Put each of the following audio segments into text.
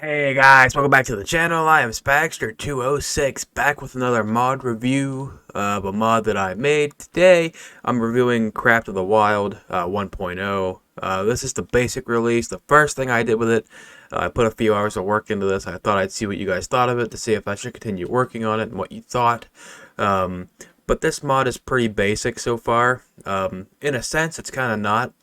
Hey guys, welcome back to the channel. I am Spagster206, back with another mod review of a mod that I made. Today, I'm reviewing Craft of the Wild 1.0. This is the basic release, the first thing I did with it. I put a few hours of work into this. I thought I'd see what you guys thought of it, to see if I should continue working on it and what you thought. But this mod is pretty basic so far. In a sense, it's kind of not.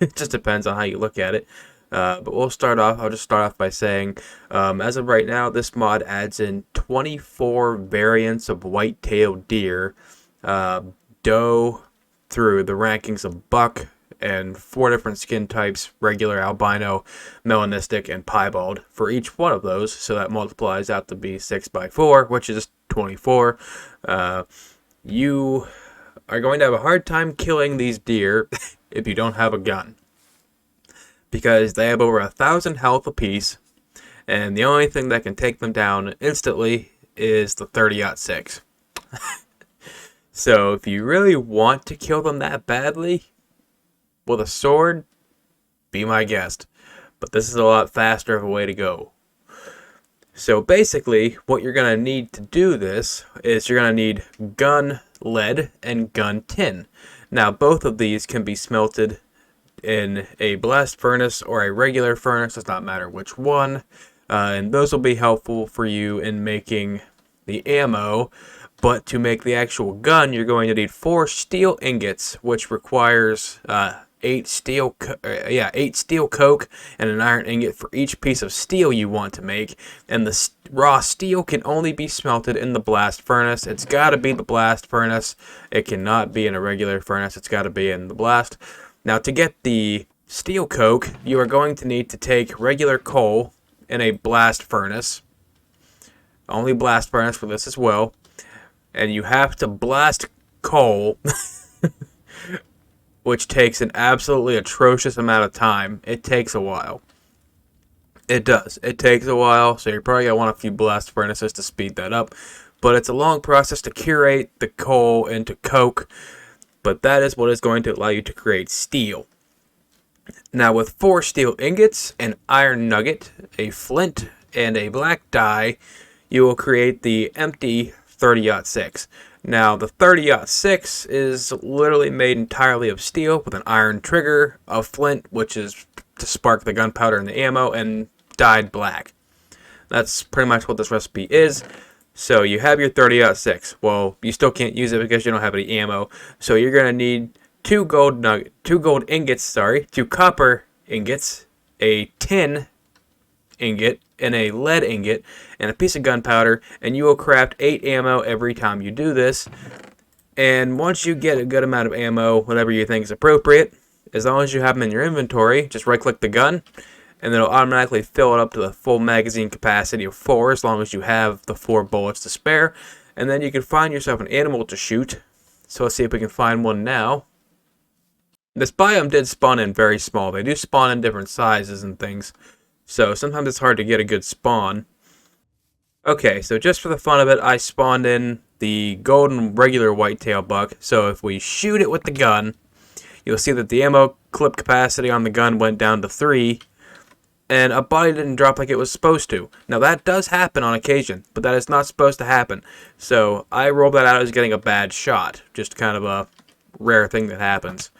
It just depends on how you look at it. But I'll just start off by saying, as of right now, this mod adds in 24 variants of white-tailed deer, doe through the rankings of buck, and 4 different skin types: regular, albino, melanistic, and piebald for each one of those. So that multiplies out to be 6 by 4, which is 24. You are going to have a hard time killing these deer if you don't have a gun, because they have over 1,000 health apiece, and the only thing that can take them down instantly is the 30-06. So if you really want to kill them that badly with a sword, be my guest. But this is a lot faster of a way to go. So basically, what you're going to need to do this is you're going to need gun lead and gun tin. Now, both of these can be smelted in a blast furnace or a regular furnace, does not matter which one, and those will be helpful for you in making the ammo. But to make the actual gun, you're going to need 4 steel ingots, which requires 8 steel coke and an iron ingot for each piece of steel you want to make. And the raw steel can only be smelted in the blast furnace. It's got to be the blast furnace. It cannot be in a regular furnace. It's got to be in the blast. Now, to get the steel coke, you are going to need to take regular coal in a blast furnace. Only blast furnace for this as well. And you have to blast coal, which takes an absolutely atrocious amount of time. It takes a while. It does. It takes a while, so you're probably going to want a few blast furnaces to speed that up. But it's a long process to curate the coal into coke. But that is what is going to allow you to create steel. Now, with 4 steel ingots, an iron nugget, a flint, and a black dye, you will create the empty 30-06. Now, the 30-06 is literally made entirely of steel with an iron trigger, a flint, which is to spark the gunpowder and the ammo, and dyed black. That's pretty much what this recipe is. So you have your 30-06. Well, you still can't use it because you don't have any ammo. So you're going to need 2 copper ingots, a tin ingot, and a lead ingot, and a piece of gunpowder, and you will craft 8 ammo every time you do this. And once you get a good amount of ammo, whatever you think is appropriate, as long as you have them in your inventory, just right-click the gun, and it'll automatically fill it up to the full magazine capacity of 4, as long as you have the 4 bullets to spare. And then you can find yourself an animal to shoot. So let's see if we can find one now. This biome did spawn in very small. They do spawn in different sizes and things, so sometimes it's hard to get a good spawn. Okay, so just for the fun of it, I spawned in the golden regular whitetail buck. So if we shoot it with the gun, you'll see that the ammo clip capacity on the gun went down to 3, and a body didn't drop like it was supposed to. Now, that does happen on occasion, but that is not supposed to happen. So I rolled that out as getting a bad shot, just kind of a rare thing that happens.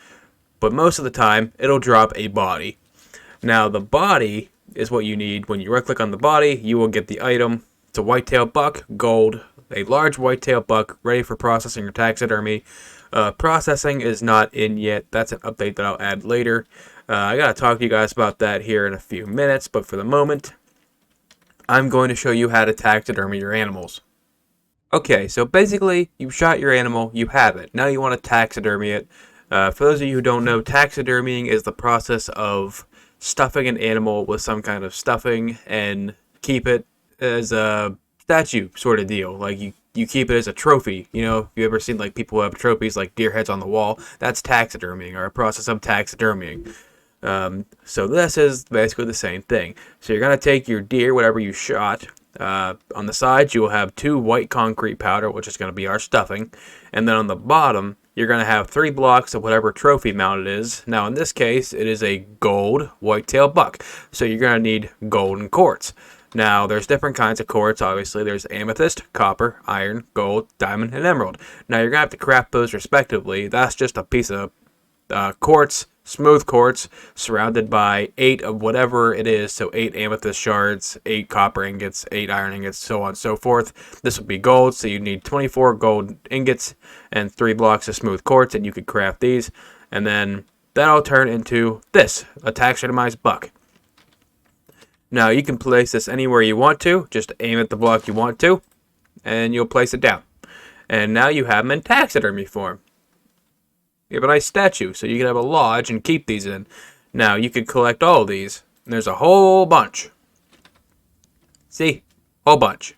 But most of the time, it'll drop a body. Now, the body is what you need. When you right-click on the body, you will get the item. It's a whitetail buck, gold, a large whitetail buck, ready for processing or taxidermy. Processing is not in yet. That's an update that I'll add later. I gotta talk to you guys about that here in a few minutes, but for the moment, I'm going to show you how to taxidermy your animals. Okay, so basically, you've shot your animal, you have it. Now you want to taxidermy it. For those of you who don't know, taxidermying is the process of stuffing an animal with some kind of stuffing and keep it as a statue sort of deal. Like you keep it as a trophy. You know, if you ever seen like people who have trophies like deer heads on the wall, that's taxidermying, or a process of taxidermying. So this is basically the same thing. So you're going to take your deer, whatever you shot. On the sides, you will have 2 white concrete powder, which is going to be our stuffing. And then on the bottom, you're going to have 3 blocks of whatever trophy mount it is. Now, in this case, it is a gold whitetail buck. So you're going to need golden quartz. Now, there's different kinds of quartz, obviously. There's amethyst, copper, iron, gold, diamond, and emerald. Now, you're going to have to craft those respectively. That's just a piece of quartz, smooth quartz, surrounded by 8 of whatever it is. So 8 amethyst shards, 8 copper ingots, 8 iron ingots, so on and so forth. This would be gold, so you need 24 gold ingots and 3 blocks of smooth quartz, and you could craft these. And then that'll turn into this, a taxidermized buck. Now, you can place this anywhere you want to. Just aim at the block you want to, and you'll place it down. And now you have them in taxidermy form. You have a nice statue, so you can have a lodge and keep these in. Now, you could collect all of these. And there's a whole bunch. See? Whole bunch.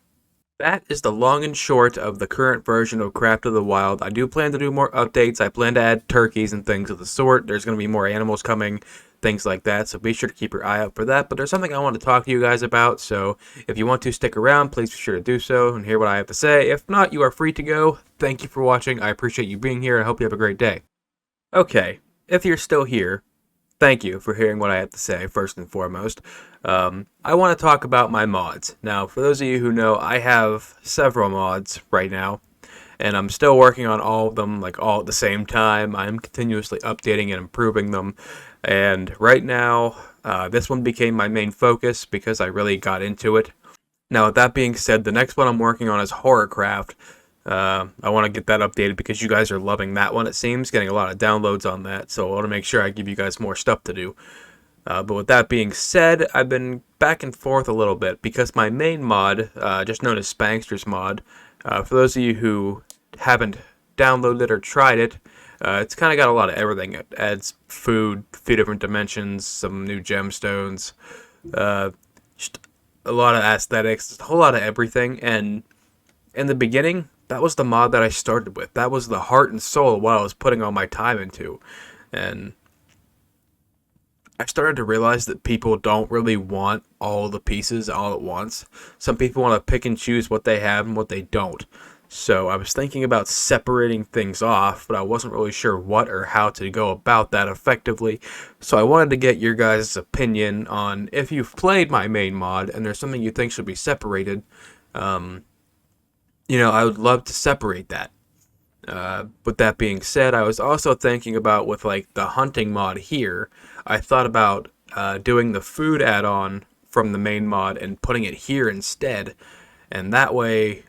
That is the long and short of the current version of Craft of the Wild. I do plan to do more updates. I plan to add turkeys and things of the sort. There's going to be more animals coming, things like that, so be sure to keep your eye out for that. But there's something I want to talk to you guys about, so if you want to stick around, please be sure to do so and hear what I have to say. If not, you are free to go. Thank you for watching. I appreciate you being here. I hope you have a great day. Okay, if you're still here, thank you for hearing what I have to say, first and foremost. I want to talk about my mods. Now, for those of you who know, I have several mods right now, and I'm still working on all of them, like all at the same time. I'm continuously updating and improving them, and right now, this one became my main focus because I really got into it. Now, with that being said, the next one I'm working on is Horrorcraft. I want to get that updated because you guys are loving that one, it seems. Getting a lot of downloads on that, so I want to make sure I give you guys more stuff to do. But with that being said, I've been back and forth a little bit because my main mod, just known as Spankster's mod, for those of you who haven't downloaded it or tried it, it's kind of got a lot of everything. It adds food, a few different dimensions, some new gemstones, just a lot of aesthetics, a whole lot of everything. And in the beginning, that was the mod that I started with. That was the heart and soul of what I was putting all my time into. And I started to realize that people don't really want all the pieces all at once. Some people want to pick and choose what they have and what they don't. So I was thinking about separating things off, but I wasn't really sure what or how to go about that effectively. So I wanted to get your guys' opinion on if you've played my main mod and there's something you think should be separated. I would love to separate that. With that being said, I was also thinking about with like the hunting mod here, I thought about doing the food add-on from the main mod and putting it here instead, and that way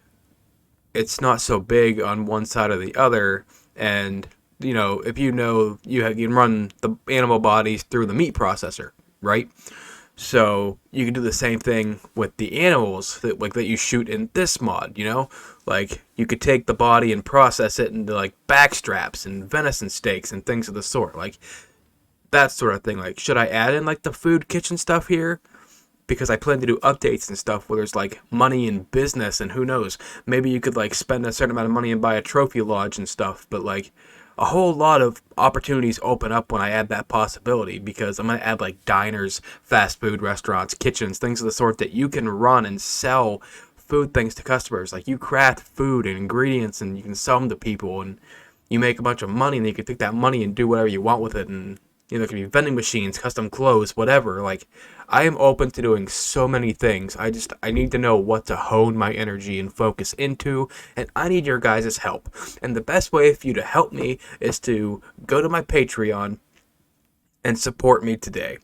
it's not so big on one side or the other. And if you can run the animal bodies through the meat processor, right? So you can do the same thing with the animals that you shoot in this mod, Like, you could take the body and process it into, like, back straps and venison steaks and things of the sort. Like, that sort of thing. Like, should I add in, like, the food kitchen stuff here? Because I plan to do updates and stuff where there's, like, money in business, and who knows. Maybe you could, like, spend a certain amount of money and buy a trophy lodge and stuff, but, like, a whole lot of opportunities open up when I add that possibility, because I'm going to add, like, diners, fast food restaurants, kitchens, things of the sort that you can run and sell food things to customers. Like, you craft food and ingredients and you can sell them to people, and you make a bunch of money, and you can take that money and do whatever you want with it. And there can be vending machines, custom clothes, whatever. Like, I am open to doing so many things. I need to know what to hone my energy and focus into, and I need your guys' help. And the best way for you to help me is to go to my Patreon and support me today.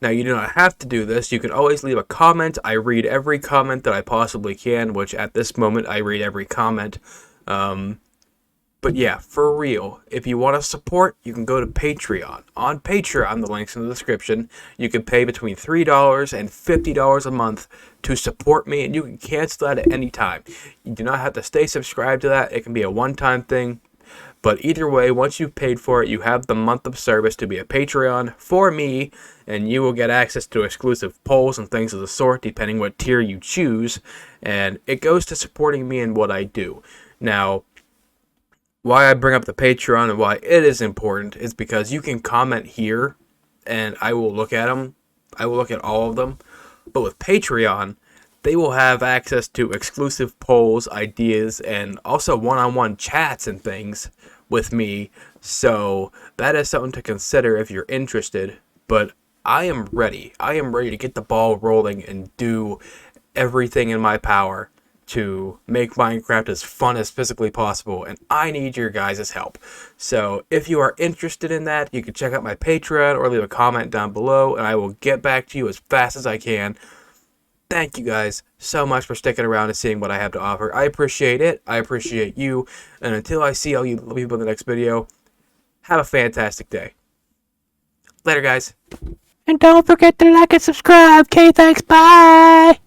Now, you do not have to do this. You can always leave a comment. I read every comment that I possibly can, which at this moment I read every comment. But yeah, for real, if you want to support, you can go to Patreon. On Patreon, the link's in the description, you can pay between $3 and $50 a month to support me, and you can cancel that at any time. You do not have to stay subscribed to that. It can be a one-time thing. But either way, once you've paid for it, you have the month of service to be a Patreon for me, and you will get access to exclusive polls and things of the sort, depending what tier you choose, and it goes to supporting me in what I do. Now, why I bring up the Patreon and why it is important is because you can comment here, and I will look at them. I will look at all of them. But with Patreon, they will have access to exclusive polls, ideas, and also one-on-one chats and things with me. So that is something to consider if you're interested. But I am ready. I am ready to get the ball rolling and do everything in my power to make Minecraft as fun as physically possible, and I need your guys' help. So if you are interested in that, you can check out my Patreon or leave a comment down below, and I will get back to you as fast as I can. Thank you guys so much for sticking around and seeing what I have to offer. I appreciate it. I appreciate you. And until I see all you people in the next video, have a fantastic day. Later, guys. And don't forget to like and subscribe. Okay, thanks. Bye.